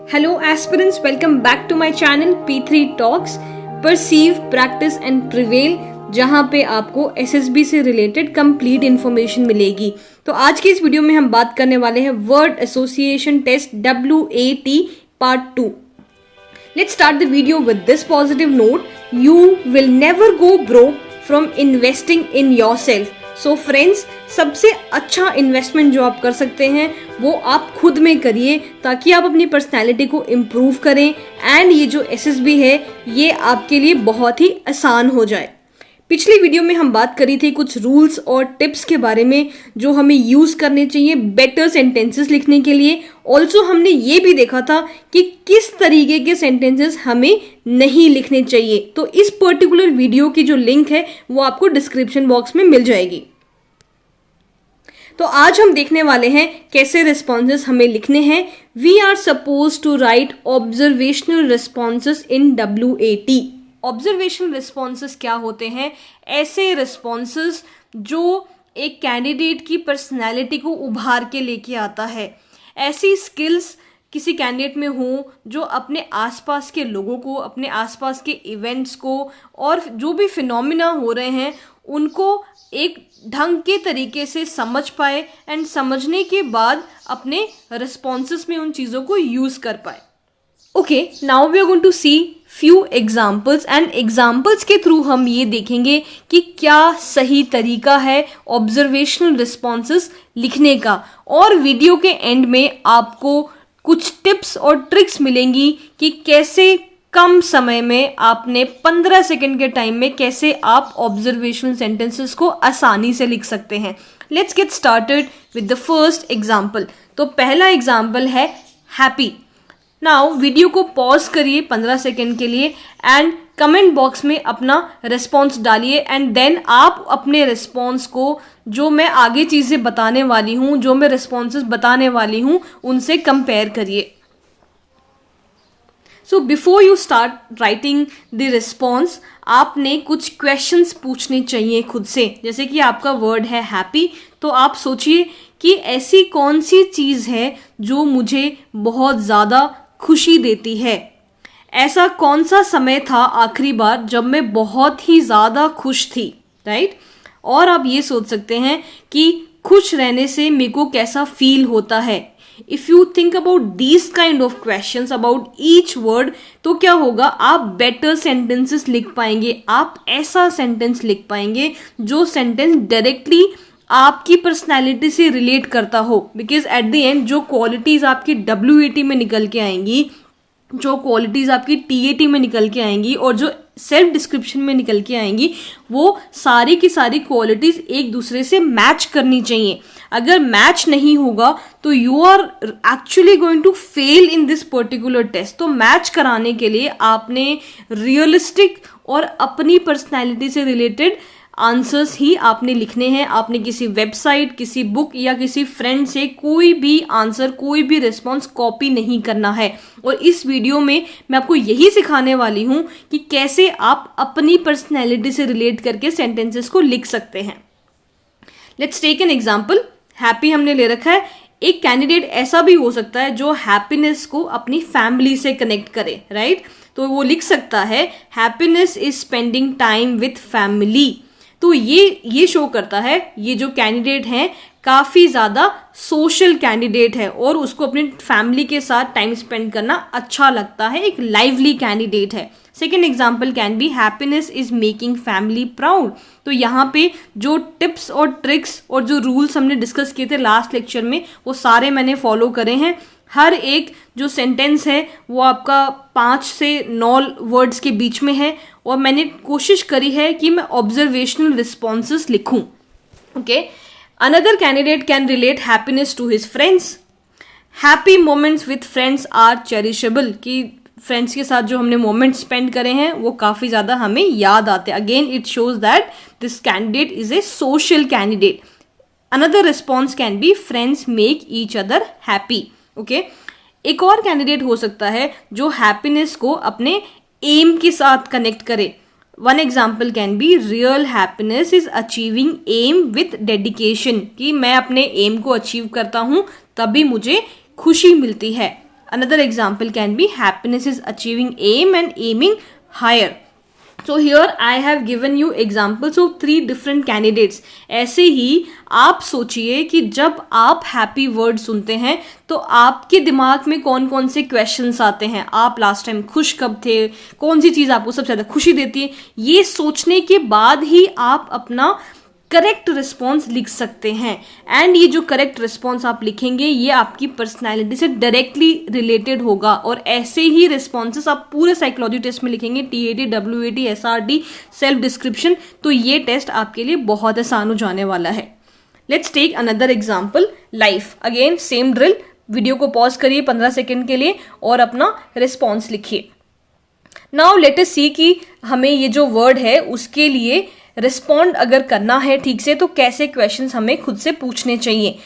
Hello aspirants, welcome back to my channel P3 Talks. Perceive, practice and prevail, जहाँ पे आपको SSB से related complete information मिलेगी। तो आज की इस वीडियो में हम बात करने वाले हैं word association test WAT part 2। Let's start the video with this positive note. You will never go broke from investing in yourself. So friends, सबसे अच्छा इन्वेस्टमेंट जो आप कर सकते हैं वो आप खुद में करिए ताकि आप अपनी पर्सनैलिटी को इम्प्रूव करें एंड ये जो SSB है ये आपके लिए बहुत ही आसान हो जाए। पिछली वीडियो में हम बात करी थी कुछ रूल्स और टिप्स के बारे में जो हमें यूज़ करने चाहिए बेटर सेंटेंसेस लिखने के लिए। ऑल्सो हमने ये भी देखा था कि किस तरीके के सेंटेंसेस हमें नहीं लिखने चाहिए। तो इस पर्टिकुलर वीडियो की जो लिंक है वो आपको डिस्क्रिप्शन बॉक्स में मिल जाएगी। तो आज हम देखने वाले हैं कैसे रिस्पॉन्सेस हमें लिखने हैं। We are suppose to write observational responses in WAT। Observational responses क्या होते हैं? ऐसे रिस्पॉन्सेस जो एक कैंडिडेट की पर्सनैलिटी को उभार के लेके आता है। ऐसी स्किल्स किसी कैंडिडेट में हो जो अपने आसपास के लोगों को, अपने आसपास के इवेंट्स को और जो भी फिनोमिना हो रहे हैं उनको एक ढंग के तरीके से समझ पाए एंड समझने के बाद अपने रिस्पॉन्सेस में उन चीज़ों को यूज़ कर पाए। Okay, now we are going to see few examples and examples के थ्रू हम ये देखेंगे कि क्या सही तरीका है ऑब्जर्वेशनल रिस्पॉन्सेस लिखने का। और वीडियो के एंड में आपको कुछ टिप्स और ट्रिक्स मिलेंगी कि कैसे कम समय में आपने 15 सेकंड के टाइम में कैसे आप ऑब्जर्वेशनल सेंटेंसेस को आसानी से लिख सकते हैं। Let's get started with the first example. तो पहला एग्जाम्पल है हैप्पी। नाउ वीडियो को पॉज करिए 15 सेकंड के लिए एंड कमेंट बॉक्स में अपना रिस्पॉन्स डालिए एंड देन आप अपने रिस्पॉन्स को जो मैं आगे चीज़ें बताने वाली हूँ, जो मैं रिस्पॉन्सेस बताने वाली हूँ उनसे कंपेयर करिए। So before you start writing the response आपने कुछ क्वेश्चंस पूछने चाहिए खुद से। जैसे कि आपका वर्ड है हैप्पी, तो आप सोचिए कि ऐसी कौन सी चीज़ है जो मुझे बहुत ज़्यादा खुशी देती है। ऐसा कौन सा समय था आखिरी बार जब मैं बहुत ही ज़्यादा खुश थी, राइट? और आप ये सोच सकते हैं कि खुश रहने से मेरे को कैसा फील होता है। If you think about these kind of questions about each word, तो क्या होगा, आप बेटर सेंटेंसेस लिख पाएंगे। आप ऐसा सेंटेंस लिख पाएंगे जो सेंटेंस डायरेक्टली आपकी पर्सनैलिटी से रिलेट करता हो। बिकॉज एट द एंड जो क्वालिटीज़ आपकी WAT में निकल के आएंगी, जो क्वालिटीज़ आपकी TAT में निकल के आएंगी और जो सेल्फ डिस्क्रिप्शन में निकल के आएंगी, वो सारी की सारी क्वालिटीज़ एक दूसरे से मैच करनी चाहिए। अगर मैच नहीं होगा तो you are actually going to fail in this particular test. तो मैच कराने के लिए आपने रियलिस्टिक और अपनी पर्सनैलिटी से रिलेटेड आंसर्स ही आपने लिखने हैं। आपने किसी वेबसाइट, किसी बुक या किसी फ्रेंड से कोई भी आंसर, कोई भी रिस्पॉन्स कॉपी नहीं करना है। और इस वीडियो में मैं आपको यही सिखाने वाली हूँ कि कैसे आप अपनी पर्सनैलिटी से रिलेट करके सेंटेंसेस को लिख सकते हैं। Let's take an example. Happy हमने ले रखा है। एक कैंडिडेट ऐसा भी हो सकता है जो हैप्पीनेस को अपनी फैमिली से कनेक्ट करे, राइट? तो वो लिख सकता है happiness is spending time with family. तो ये शो करता है ये जो कैंडिडेट हैं काफ़ी ज़्यादा सोशल कैंडिडेट है और उसको अपनी फैमिली के साथ टाइम स्पेंड करना अच्छा लगता है, एक लाइवली कैंडिडेट है। Second example can B happiness is making family proud. तो यहाँ पे जो टिप्स और ट्रिक्स और जो रूल्स हमने डिस्कस किए थे लास्ट लेक्चर में वो सारे मैंने फॉलो करे हैं। हर एक जो सेंटेंस है वो आपका 5 से 9 वर्ड्स के बीच में है और मैंने कोशिश करी है कि मैं ऑब्जर्वेशनल रिस्पॉन्सेस लिखूं। Okay, another candidate can relate happiness to his friends. Happy moments with friends are cherishable, कि फ्रेंड्स के साथ जो हमने मोमेंट्स स्पेंड करे हैं वो काफ़ी ज़्यादा हमें याद आते हैं। Again it shows that this candidate is a social candidate. Another response can be friends make each other happy. Okay, एक और कैंडिडेट हो सकता है जो हैप्पीनेस को अपने एम के साथ कनेक्ट करे। One example can be real happiness is achieving aim with dedication, कि मैं अपने एम को अचीव करता हूँ तभी मुझे खुशी मिलती है। Another example can be happiness is achieving aim and aiming higher. So here I have given you examples of 3 different candidates. ऐसे ही आप सोचिए कि जब आप हैप्पी वर्ड सुनते हैं तो आपके दिमाग में कौन कौन से क्वेश्चंस आते हैं, आप लास्ट टाइम खुश कब थे, कौन सी चीज़ आपको सबसे ज़्यादा खुशी देती है, ये सोचने के बाद ही आप अपना करेक्ट रिस्पॉन्स लिख सकते हैं. एंड ये जो करेक्ट रिस्पॉन्स आप लिखेंगे ये आपकी पर्सनैलिटी से डायरेक्टली रिलेटेड होगा. और ऐसे ही रिस्पॉन्सेस आप पूरे साइकोलॉजी टेस्ट में लिखेंगे, TAT, WAT, SRT, self description. तो ये टेस्ट आपके लिए बहुत आसान हो जाने वाला है. Let's take another example, life. Again same drill, video को पॉज करिए 15 सेकेंड के लिए और अपना रिस्पॉन्स लिखिए. नाउ लेट अस सी कि हमें ये जो वर्ड है उसके लिए रिस्पॉन्ड अगर करना है ठीक से तो कैसे क्वेश्चंस हमें खुद से पूछने चाहिए.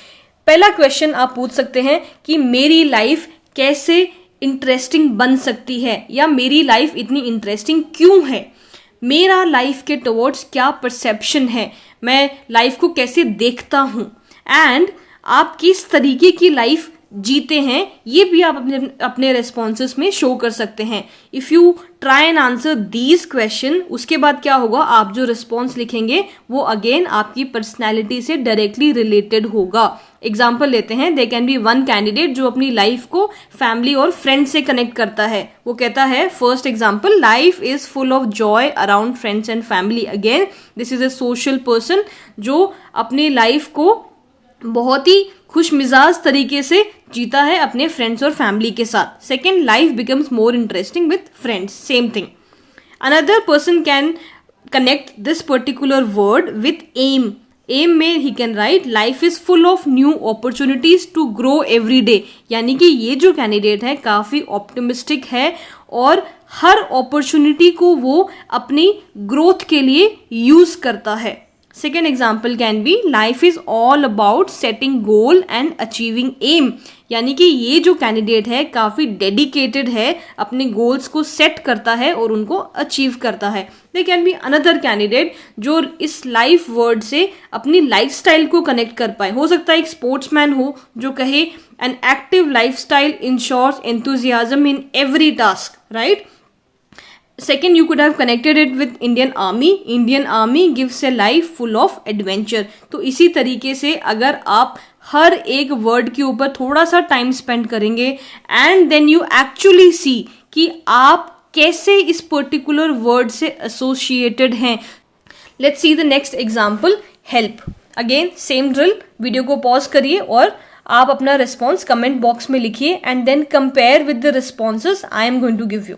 पहला क्वेश्चन आप पूछ सकते हैं कि मेरी लाइफ कैसे इंटरेस्टिंग बन सकती है, या मेरी लाइफ इतनी इंटरेस्टिंग क्यों है, मेरा लाइफ के टुवर्ड्स क्या परसेप्शन है, मैं लाइफ को कैसे देखता हूँ, एंड आप किस तरीके की लाइफ जीते हैं, ये भी आप अपने रेस्पॉन्सेस में शो कर सकते हैं. If you try and answer these question, उसके बाद क्या होगा, आप जो रिस्पॉन्स लिखेंगे वो अगेन आपकी पर्सनैलिटी से डायरेक्टली रिलेटेड होगा. एग्जाम्पल लेते हैं, they can be one candidate जो अपनी लाइफ को फैमिली और फ्रेंड से कनेक्ट करता है. वो कहता है, first example, life is full of Joy around friends and family. Again this is a social person जो अपनी लाइफ को बहुत ही खुश मिजाज तरीके से जीता है अपने फ्रेंड्स और फैमिली के साथ. Second, life becomes more interesting with friends, same thing. Another person can connect this particular word with M. M में he can write, life is full of new opportunities to grow every day. यानी कि ये जो candidate है काफ़ी optimistic है और हर opportunity को वो अपनी ग्रोथ के लिए यूज करता है. Second example can be, life is all about setting goal and achieving aim. यानी कि ये जो कैंडिडेट है काफ़ी डेडिकेटेड है, अपने गोल्स को सेट करता है और उनको अचीव करता है. They can be another candidate जो इस लाइफ वर्ड से अपनी लाइफस्टाइल को कनेक्ट कर पाए. हो सकता है एक स्पोर्ट्समैन हो जो कहे, an active lifestyle ensures enthusiasm in every task, right. Second, you could have connected it with Indian Army. Indian Army gives a life full of adventure. तो इसी तरीके से अगर आप हर एक वर्ड के ऊपर थोड़ा सा टाइम स्पेंड करेंगे and then you actually see कि आप कैसे इस पर्टिकुलर वर्ड से एसोसिएटेड हैं. Let's see the next example, help. Again same drill, video को पॉज करिए और आप अपना रिस्पॉन्स कमेंट बॉक्स में लिखिए and then compare with the responses I am going to give you.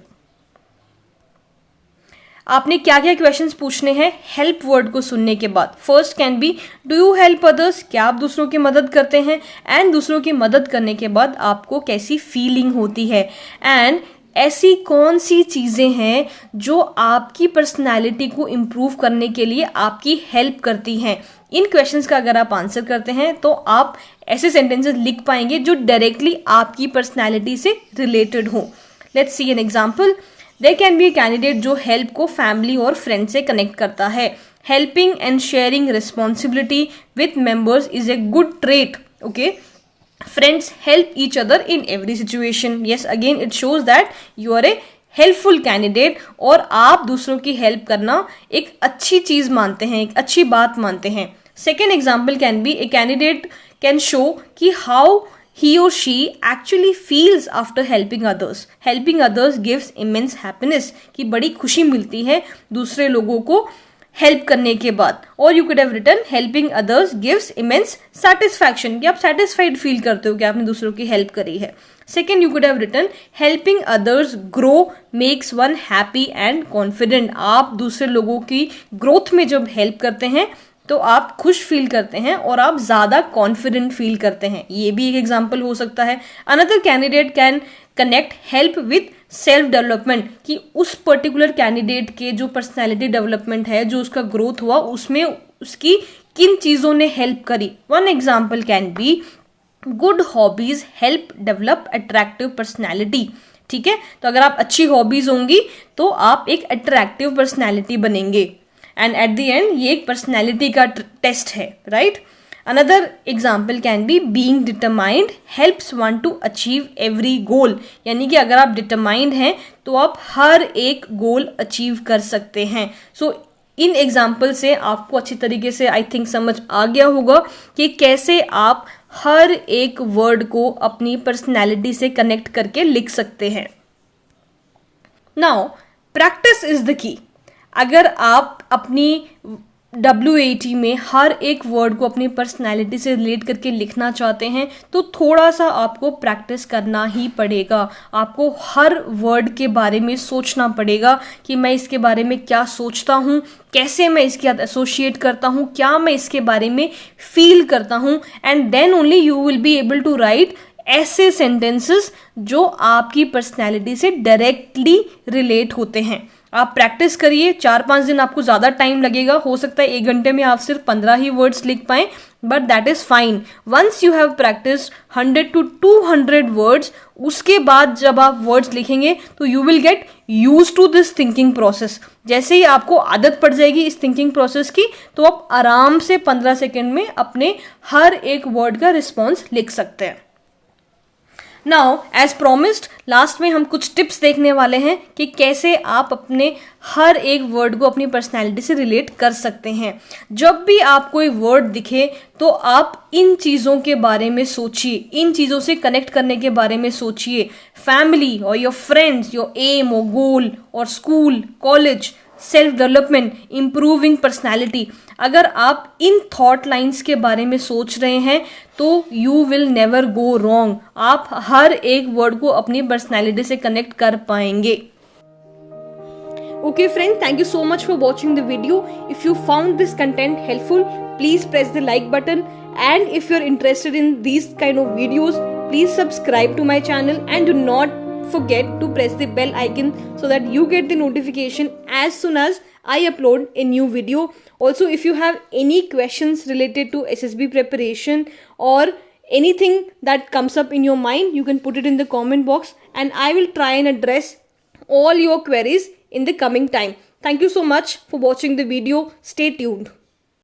आपने क्या क्या क्वेश्चंस पूछने हैं हेल्प वर्ड को सुनने के बाद. First can be, do you help others, क्या आप दूसरों की मदद करते हैं, एंड दूसरों की मदद करने के बाद आपको कैसी फीलिंग होती है, एंड ऐसी कौन सी चीज़ें हैं जो आपकी पर्सनालिटी को इम्प्रूव करने के लिए आपकी हेल्प करती हैं. इन क्वेश्चंस का अगर आप आंसर करते हैं तो आप ऐसे सेंटेंसेस लिख पाएंगे जो डायरेक्टली आपकी पर्सनालिटी से रिलेटेड हो. Let's see an example. There can be a candidate जो हेल्प को फैमिली और फ्रेंड से कनेक्ट करता है. Helping and sharing responsibility with members is a good trait. Okay, friends help each other in every situation. Yes, again it shows that you are a helpful candidate और आप दूसरों की help करना एक अच्छी चीज़ मानते हैं, एक अच्छी बात मानते हैं. Second example can B, a candidate can show कि how he or she actually feels after helping others. Helping others gives immense happiness. कि बड़ी खुशी मिलती है दूसरे लोगों को हेल्प करने के बाद. और you could have written, helping others gives immense satisfaction. कि आप satisfied feel करते हो कि आपने दूसरों की हेल्प करी है. Second, you could have written, helping others grow makes one happy and confident. आप दूसरे लोगों की ग्रोथ में जब हेल्प करते हैं तो आप खुश फील करते हैं और आप ज़्यादा कॉन्फिडेंट फील करते हैं. ये भी एक एग्जाम्पल हो सकता है. Another candidate can connect help with self development, कि उस पर्टिकुलर कैंडिडेट के जो पर्सनैलिटी डेवलपमेंट है, जो उसका ग्रोथ हुआ, उसमें उसकी किन चीज़ों ने हेल्प करी. One example can B, good hobbies help develop attractive personality. ठीक है, तो अगर आप अच्छी हॉबीज होंगी तो आप एक अट्रैक्टिव पर्सनैलिटी बनेंगे. एंड एट द एंड ये एक पर्सनैलिटी का टेस्ट है, right. Another example can be being determined helps one to achieve every goal. यानी कि अगर आप determined हैं तो आप हर एक गोल अचीव कर सकते हैं. So इन एग्जाम्पल से आपको अच्छी तरीके से आई थिंक समझ आ गया होगा कि कैसे आप हर एक वर्ड को अपनी पर्सनैलिटी से कनेक्ट करके लिख सकते हैं. Now practice is the key. अगर आप अपनी WAT में हर एक वर्ड को अपनी पर्सनैलिटी से रिलेट करके लिखना चाहते हैं तो थोड़ा सा आपको प्रैक्टिस करना ही पड़ेगा. आपको हर वर्ड के बारे में सोचना पड़ेगा कि मैं इसके बारे में क्या सोचता हूँ, कैसे मैं इसके साथ एसोशिएट करता हूँ, क्या मैं इसके बारे में फील करता हूँ, and then only you will be able to write ऐसे सेंटेंसेस जो आपकी पर्सनैलिटी से डायरेक्टली रिलेट होते हैं. आप प्रैक्टिस करिए. 4-5 दिन आपको ज़्यादा टाइम लगेगा. हो सकता है 1 घंटे में आप सिर्फ 15 ही वर्ड्स लिख पाएँ, but that is fine. Once you have practice 100 to 200 words, उसके बाद जब आप वर्ड्स लिखेंगे तो you will get use to this thinking process. जैसे ही आपको आदत पड़ जाएगी इस थिंकिंग प्रोसेस की तो आप आराम से 15 सेकेंड में अपने हर एक वर्ड का रिस्पॉन्स लिख सकते हैं. नाउ एज प्रोमिस्ड लास्ट में हम कुछ टिप्स देखने वाले हैं कि कैसे आप अपने हर एक वर्ड को अपनी पर्सनैलिटी से रिलेट कर सकते हैं. जब भी आप कोई वर्ड दिखे तो आप इन चीज़ों के बारे में सोचिए, इन चीज़ों से कनेक्ट करने के बारे में सोचिए. फैमिली और योर फ्रेंड्स, योर एम और गोल और school, college, self development, improving personality. अगर आप इन थॉट लाइन्स के बारे में सोच रहे हैं तो you will never go wrong. आप हर एक वर्ड को अपनी पर्सनैलिटी से कनेक्ट कर पाएंगे. Okay friend, thank you so much for watching the video. If you found this content helpful, please press the like button, and if you're interested in these kind of videos, please subscribe to my channel and do not forget to press the bell icon so that you get the notification as soon as I upload a new video. Also, if you have any questions related to SSB preparation or anything that comes up in your mind, you can put it in the comment box and I will try and address all your queries in the coming time. Thank you so much for watching the video. Stay tuned.